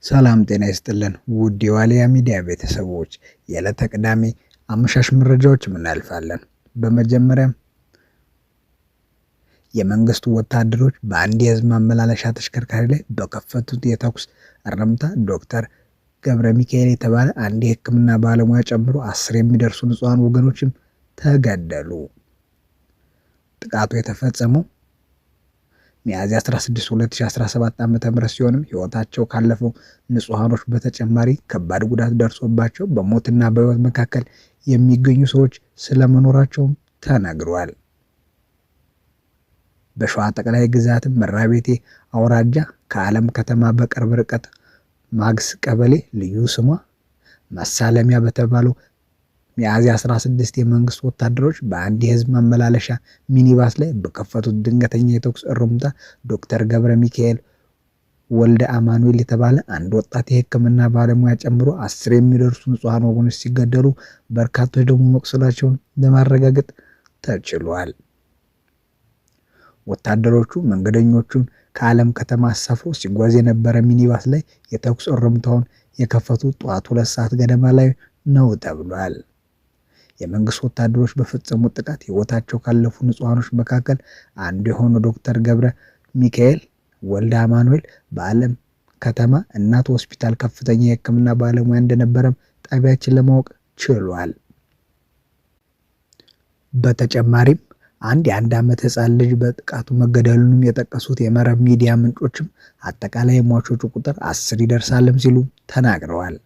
ሰላም ጤና ይስጥልን ውድ የዋልያ ሚዲያ ቤተሰቦች የዕለተ ቅዳሜ አመሻሽ መረጃዎች እናልፋለን። በመጀመሪያም የመንግስቱ ወታደሮች በአንድ የህዝብ ማመላለሻ ተሽከርካሪ ላይ በከፈቱት የተኩስ እርምታ ዶክተር ገብረ ሚካኤል የተባለ አንድ የሕክምና ባለሙያ ጨምሮ 10 የሚደርሱ ንጹሃን ወገኖችም ተገደሉ። ጥቃቱ የተፈጸመው ሚያዝያ 16 2017 ዓ.ም ሲሆንም ህይወታቸው ካለፈው ንጹሃኖች በተጨማሪ ከባድ ጉዳት ደርሶባቸው በሞትና በህይወት መካከል የሚገኙ ሰዎች ስለመኖራቸው ተነግሯል። በሸዋ ጠቅላይ ግዛት መራቤቴ አውራጃ ከዓለም ከተማ በቅርብ ርቀት ማግስ ቀበሌ ልዩ ስሟ መሳለሚያ በተባለው ሚያዝያ 16 የመንግስት ወታደሮች በአንድ የህዝብ ማመላለሻ ሚኒባስ ላይ በከፈቱት ድንገተኛ የተኩስ እርምታ ዶክተር ገብረ ሚካኤል ወልደ አማኑኤል የተባለ አንድ ወጣት የሕክምና ባለሙያ ጨምሮ 10 የሚደርሱ ንጹሃን ወገኖች ሲገደሉ በርካቶች ደግሞ መቁሰላቸውን ለማረጋገጥ ተችሏል። ወታደሮቹ መንገደኞቹን ከዓለም ከተማ አሳፍሮ ሲጓዝ የነበረ ሚኒባስ ላይ የተኩስ እርምታውን የከፈቱት ጠዋት 2 ሰዓት ገደማ ላይ ነው ተብሏል። የመንግስት ወታደሮች በፈጸሙት ጥቃት ህይወታቸው ካለፉ ንጹሃኖች መካከል አንዱ የሆነው ዶክተር ገብረ ሚካኤል ወልደ አማኑኤል በዓለም ከተማ እናት ሆስፒታል ከፍተኛ የሕክምና ባለሙያ እንደነበረም ጣቢያችን ለማወቅ ችሏል። በተጨማሪም አንድ የ1 ዓመት ህፃን ልጅ በጥቃቱ መገደሉንም የጠቀሱት የመረብ ሚዲያ ምንጮችም አጠቃላይ የሟቾቹ ቁጥር 10 ይደርሳልም ሲሉ ተናግረዋል።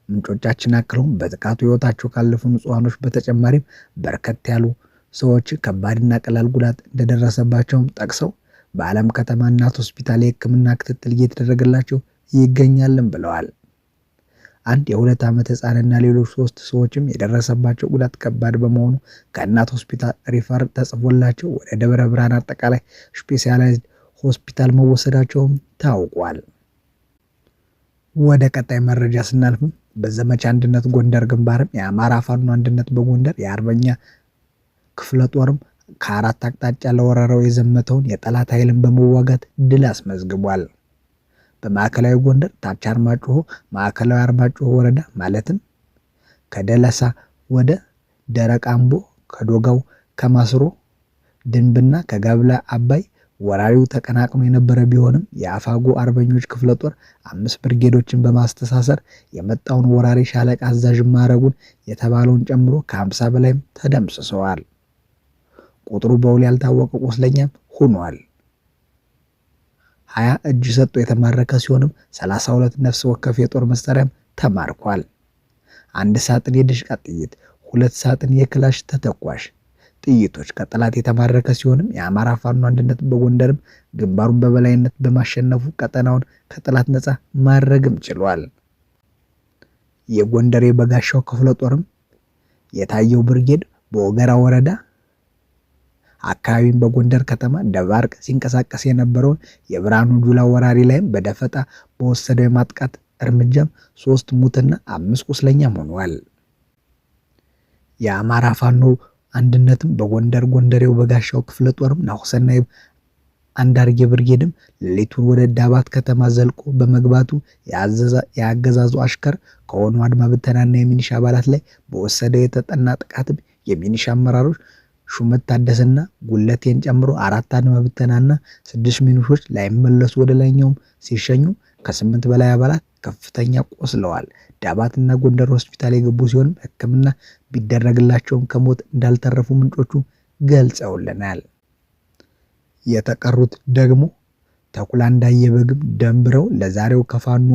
ምንጮቻችን አክለውም በጥቃቱ ህይወታቸው ካለፉ ንጹሃኖች በተጨማሪም በርከት ያሉ ሰዎች ከባድና ቀላል ጉዳት እንደደረሰባቸውም ጠቅሰው በዓለም ከተማ እናት ሆስፒታል የሕክምና ክትትል እየተደረገላቸው ይገኛልም ብለዋል። አንድ የ2 ዓመት ህፃንና ሌሎች 3 ሰዎችም የደረሰባቸው ጉዳት ከባድ በመሆኑ ከእናት ሆስፒታል ሪፈር ተጽፎላቸው ወደ ደብረ ብርሃን አጠቃላይ ስፔሻላይዝድ ሆስፒታል መወሰዳቸውም ታውቋል። ወደ ቀጣይ መረጃ ስናልፍም በዘመቻ አንድነት ጎንደር ግንባርም የአማራ ፋኖ አንድነት በጎንደር የአርበኛ ክፍለ ጦርም ከ4 አቅጣጫ ለወረራው የዘመተውን የጠላት ኃይልን በመዋጋት ድል አስመዝግቧል። በማዕከላዊ ጎንደር ታች አርማጭሆ ማዕከላዊ አርማጭሆ ወረዳ ማለትም ከደለሳ ወደ ደረቅ አምቦ ከዶጋው ከማስሮ ድንብና ከጋብላ አባይ ወራሪው ተቀናቅኖ የነበረ ቢሆንም የአፋጎ አርበኞች ክፍለ ጦር 5 ብርጌዶችን በማስተሳሰር የመጣውን ወራሪ ሻለቃ አዛዥ ማረጉን የተባለውን ጨምሮ ከ50 በላይም ተደምስሰዋል። ቁጥሩ በውል ያልታወቀ ቁስለኛም ሆኗል። 20 እጅ ሰጥቶ የተማረከ ሲሆንም 32 ነፍስ ወከፍ የጦር መሳሪያም ተማርኳል። 1 ሳጥን የድሽቃ ጥይት፣ 2 ሳጥን የክላሽ ተተኳሽ ጥይቶች ከጠላት የተማረከ ሲሆንም የአማራ ፋኖ አንድነት በጎንደርም ግንባሩን በበላይነት በማሸነፉ ቀጠናውን ከጠላት ነፃ ማድረግም ችሏል። የጎንደር የበጋሻው ክፍለ ጦርም የታየው ብርጌድ በወገራ ወረዳ አካባቢን በጎንደር ከተማ ደባርቅ ሲንቀሳቀስ የነበረውን የብርሃኑ ጁላ ወራሪ ላይም በደፈጣ በወሰደው የማጥቃት እርምጃም 3 ሙትና 5 ቁስለኛም ሆኗል። የአማራ ፋኖ አንድነትም በጎንደር ጎንደሬው በጋሻው ክፍለ ጦርም ናሁሰናይ አንዳርጌ ብርጌድም ሌሊቱን ወደ ዳባት ከተማ ዘልቆ በመግባቱ የአገዛዙ አሽከር ከሆኑ አድማ ብተናና የሚኒሻ አባላት ላይ በወሰደው የተጠና ጥቃትም የሚኒሻ አመራሮች ሹመት ታደሰና ጉለቴን ጨምሮ 4 አድማ ብተናና 6 ሚኒሾች ላይመለሱ ወደ ላይኛውም ሲሸኙ ከ8 በላይ አባላት ከፍተኛ ቆስለዋል። ዳባትና ጎንደር ሆስፒታል የገቡ ሲሆን ሕክምና ቢደረግላቸውም ከሞት እንዳልተረፉ ምንጮቹ ገልጸውልናል። የተቀሩት ደግሞ ተኩላ እንዳየበግም ደንብረው ለዛሬው ከፋኖ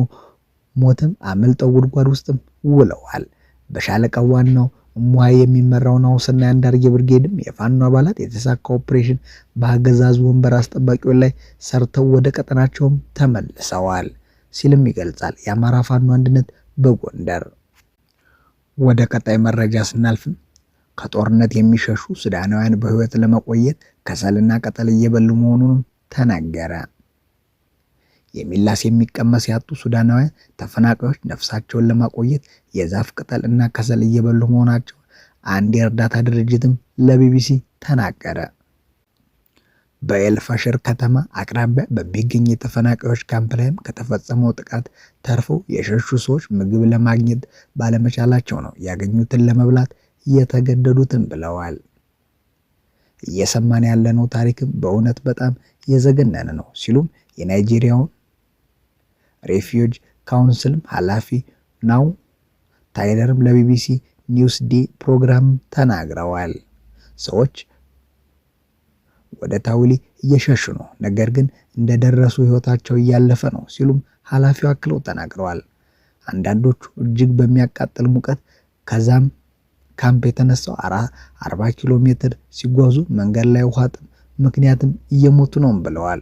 ሞትም አመልጠው ጉድጓድ ውስጥም ውለዋል። በሻለቃው ዋናው ሙሃይ የሚመራው ናሁሰናይ አንዳርጌ ብርጌድም የፋኖ አባላት የተሳካ ኦፕሬሽን በአገዛዙ ወንበር አስጠባቂዎች ላይ ሰርተው ወደ ቀጠናቸውም ተመልሰዋል ሲልም ይገልጻል የአማራ ፋኖ አንድነት በጎንደር። ወደ ቀጣይ መረጃ ስናልፍም ከጦርነት የሚሸሹ ሱዳናውያን በህይወት ለመቆየት ከሰልና ቅጠል እየበሉ መሆኑን ተናገረ። የሚላስ የሚቀመስ ያጡ ሱዳናውያን ተፈናቃዮች ነፍሳቸውን ለማቆየት የዛፍ ቅጠል እና ከሰል እየበሉ መሆናቸው አንድ የእርዳታ ድርጅትም ለቢቢሲ ተናገረ። በኤልፋሽር ከተማ አቅራቢያ በሚገኝ የተፈናቃዮች ካምፕ ላይም ከተፈጸመው ጥቃት ተርፈው የሸሹ ሰዎች ምግብ ለማግኘት ባለመቻላቸው ነው ያገኙትን ለመብላት የተገደዱትን ብለዋል። እየሰማን ያለነው ታሪክም በእውነት በጣም የዘገነነ ነው ሲሉም የናይጄሪያውን ሬፊዩጅ ካውንስልም ኃላፊ ናው ታይለርም ለቢቢሲ ኒውስ ዴ ፕሮግራም ተናግረዋል። ሰዎች ወደ ታውሊ እየሸሹ ነው፣ ነገር ግን እንደደረሱ ህይወታቸው እያለፈ ነው ሲሉም ኃላፊው አክለው ተናግረዋል። አንዳንዶቹ እጅግ በሚያቃጥል ሙቀት ከዛም ካምፕ የተነሳው 40 ኪሎ ሜትር ሲጓዙ መንገድ ላይ ውሃ ጥም ምክንያትም እየሞቱ ነው ብለዋል።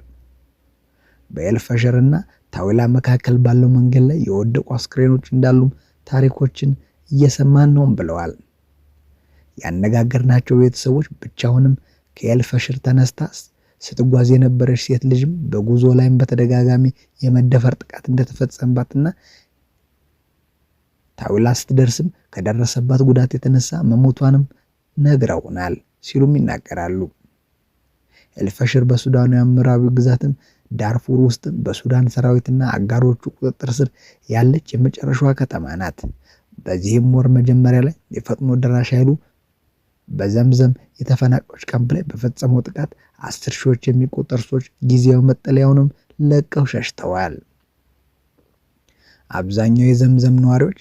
በኤልፋሽር እና ታዊላ መካከል ባለው መንገድ ላይ የወደቁ አስክሬኖች እንዳሉም ታሪኮችን እየሰማን ነው ብለዋል። ያነጋገርናቸው ቤተሰቦች ብቻውንም ከኤልፋሽር ተነስታ ስትጓዝ የነበረች ሴት ልጅም በጉዞ ላይም በተደጋጋሚ የመደፈር ጥቃት እንደተፈጸመባትና ታዊላ ስትደርስም ከደረሰባት ጉዳት የተነሳ መሞቷንም ነግረውናል ሲሉም ይናገራሉ። ኤልፋሽር በሱዳን ምዕራብ ግዛትም ዳርፉር ውስጥ በሱዳን ሰራዊትና አጋሮቹ ቁጥጥር ስር ያለች የመጨረሻዋ ከተማ ናት። በዚህም ወር መጀመሪያ ላይ የፈጥኖ ደራሽ ኃይሉ በዘምዘም የተፈናቃዮች ካምፕ ላይ በፈጸመው ጥቃት 10 ሺዎች የሚቆጠሩ ሰዎች ጊዜያዊ መጠለያውንም ለቀው ሸሽተዋል። አብዛኛው የዘምዘም ነዋሪዎች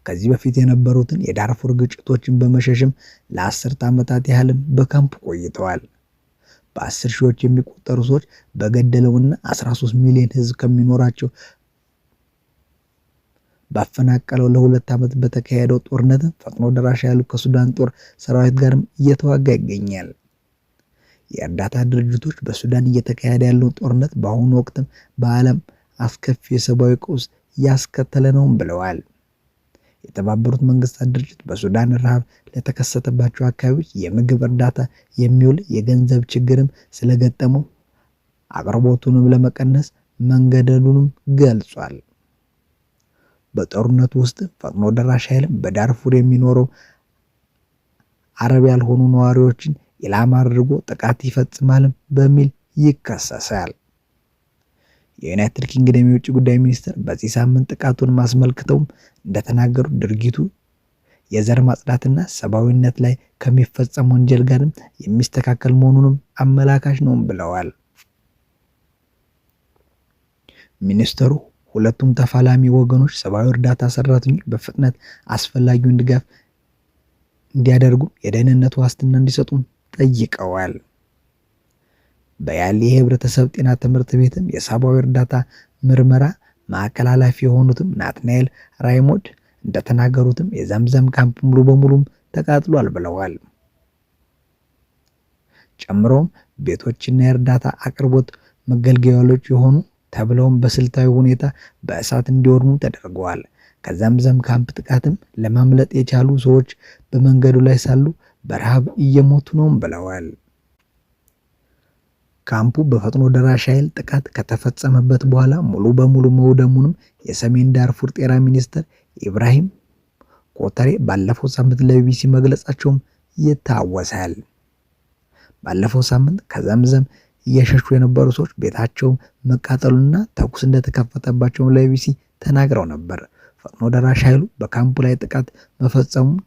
ከዚህ በፊት የነበሩትን የዳርፉር ግጭቶችን በመሸሽም ለ10 ዓመታት ያህልም በካምፕ ቆይተዋል። በ10 ሺዎች የሚቆጠሩ ሰዎች በገደለውና 13 ሚሊዮን ህዝብ ከሚኖራቸው ባፈናቀለው ለ2 ዓመት በተካሄደው ጦርነት ፈጥኖ ደራሽ ኃይሉ ከሱዳን ጦር ሰራዊት ጋርም እየተዋጋ ይገኛል። የእርዳታ ድርጅቶች በሱዳን እየተካሄደ ያለው ጦርነት በአሁኑ ወቅትም በዓለም አስከፊ የሰብአዊ ቀውስ እያስከተለ ነው ብለዋል። የተባበሩት መንግስታት ድርጅት በሱዳን ረሃብ ለተከሰተባቸው አካባቢዎች የምግብ እርዳታ የሚውል የገንዘብ ችግርም ስለገጠመው አቅርቦቱንም ለመቀነስ መንገደዱንም ገልጿል። በጦርነቱ ውስጥ ፈጥኖ ደራሽ ኃይል በዳርፉር የሚኖረው አረብ ያልሆኑ ነዋሪዎችን ኢላማ አድርጎ ጥቃት ይፈጽማል በሚል ይከሰሳል። የዩናይትድ ኪንግደም የውጭ ጉዳይ ሚኒስትር በዚህ ሳምንት ጥቃቱን ማስመልክተው እንደተናገሩ ድርጊቱ የዘር ማጽዳትና ሰብአዊነት ላይ ከሚፈጸም ወንጀል ጋርም የሚስተካከል መሆኑንም አመላካሽ ነው ብለዋል። ሚኒስትሩ ሁለቱም ተፋላሚ ወገኖች ሰብአዊ እርዳታ ሰራተኞች በፍጥነት አስፈላጊውን ድጋፍ እንዲያደርጉ የደህንነት ዋስትና እንዲሰጡም ጠይቀዋል። በያሌ የህብረተሰብ ጤና ትምህርት ቤትም የሰብአዊ እርዳታ ምርመራ ማዕከል ኃላፊ የሆኑትም ናትናኤል ራይሞንድ እንደተናገሩትም የዘምዘም ካምፕ ሙሉ በሙሉም ተቃጥሏል ብለዋል። ጨምሮም ቤቶችና የእርዳታ አቅርቦት መገልገያዎች የሆኑ ተብለውም በስልታዊ ሁኔታ በእሳት እንዲወድሙ ተደርገዋል። ከዘምዘም ካምፕ ጥቃትም ለማምለጥ የቻሉ ሰዎች በመንገዱ ላይ ሳሉ በረሃብ እየሞቱ ነው ብለዋል። ካምፑ በፈጥኖ ደራሽ ኃይል ጥቃት ከተፈጸመበት በኋላ ሙሉ በሙሉ መውደሙንም የሰሜን ዳርፉር ጤና ሚኒስትር ኢብራሂም ኮተሬ ባለፈው ሳምንት ለቢቢሲ መግለጻቸውም ይታወሳል። ባለፈው ሳምንት ከዘምዘም እየሸሹ የነበሩ ሰዎች ቤታቸው መቃጠሉና ተኩስ እንደተከፈተባቸው ለቢቢሲ ተናግረው ነበር። ፈጥኖ ደራሽ ኃይሉ በካምፑ ላይ ጥቃት መፈጸሙን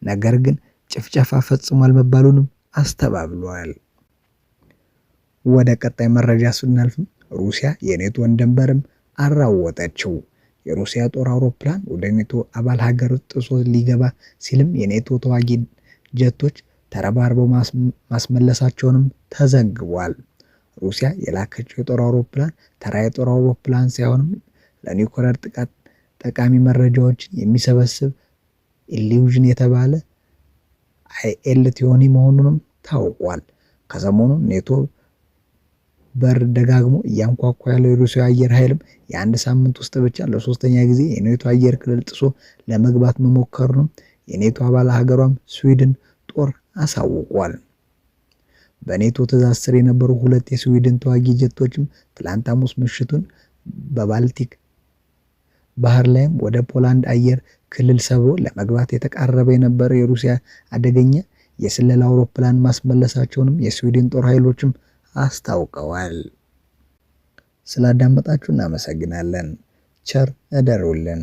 ነገር ግን ጭፍጨፋ ፈጽሟል መባሉንም አስተባብሏል። ወደ ቀጣይ መረጃ ስናልፍም ሩሲያ የኔቶን ድንበርም አራወጠችው። የሩሲያ ጦር አውሮፕላን ወደ ኔቶ አባል ሀገር ጥሶ ሊገባ ሲልም የኔቶ ተዋጊ ጀቶች ተረባርበው ማስመለሳቸውንም ተዘግቧል። ሩሲያ የላከችው የጦር አውሮፕላን ተራ የጦር አውሮፕላን ሳይሆንም ለኒውክሌር ጥቃት ጠቃሚ መረጃዎችን የሚሰበስብ ኢሉዥን የተባለ IL-20 መሆኑንም ታውቋል። ከሰሞኑ ኔቶ በር ደጋግሞ እያንኳኳ ያለው የሩሲያ አየር ኃይልም የአንድ ሳምንት ውስጥ ብቻ ለሶስተኛ ጊዜ የኔቶ አየር ክልል ጥሶ ለመግባት መሞከሩንም የኔቶ አባል ሀገሯም ስዊድን ጦር አሳውቋል። በኔቶ ትዕዛዝ ስር የነበሩ 2 የስዊድን ተዋጊ ጀቶችም ትላንት ሐሙስ ምሽቱን በባልቲክ ባህር ላይም ወደ ፖላንድ አየር ክልል ሰብሮ ለመግባት የተቃረበ የነበረ የሩሲያ አደገኛ የስለላ አውሮፕላን ማስመለሳቸውንም የስዊድን ጦር ኃይሎችም አስታውቀዋል። ስላዳመጣችሁ እናመሰግናለን። ቸር እደሩልን።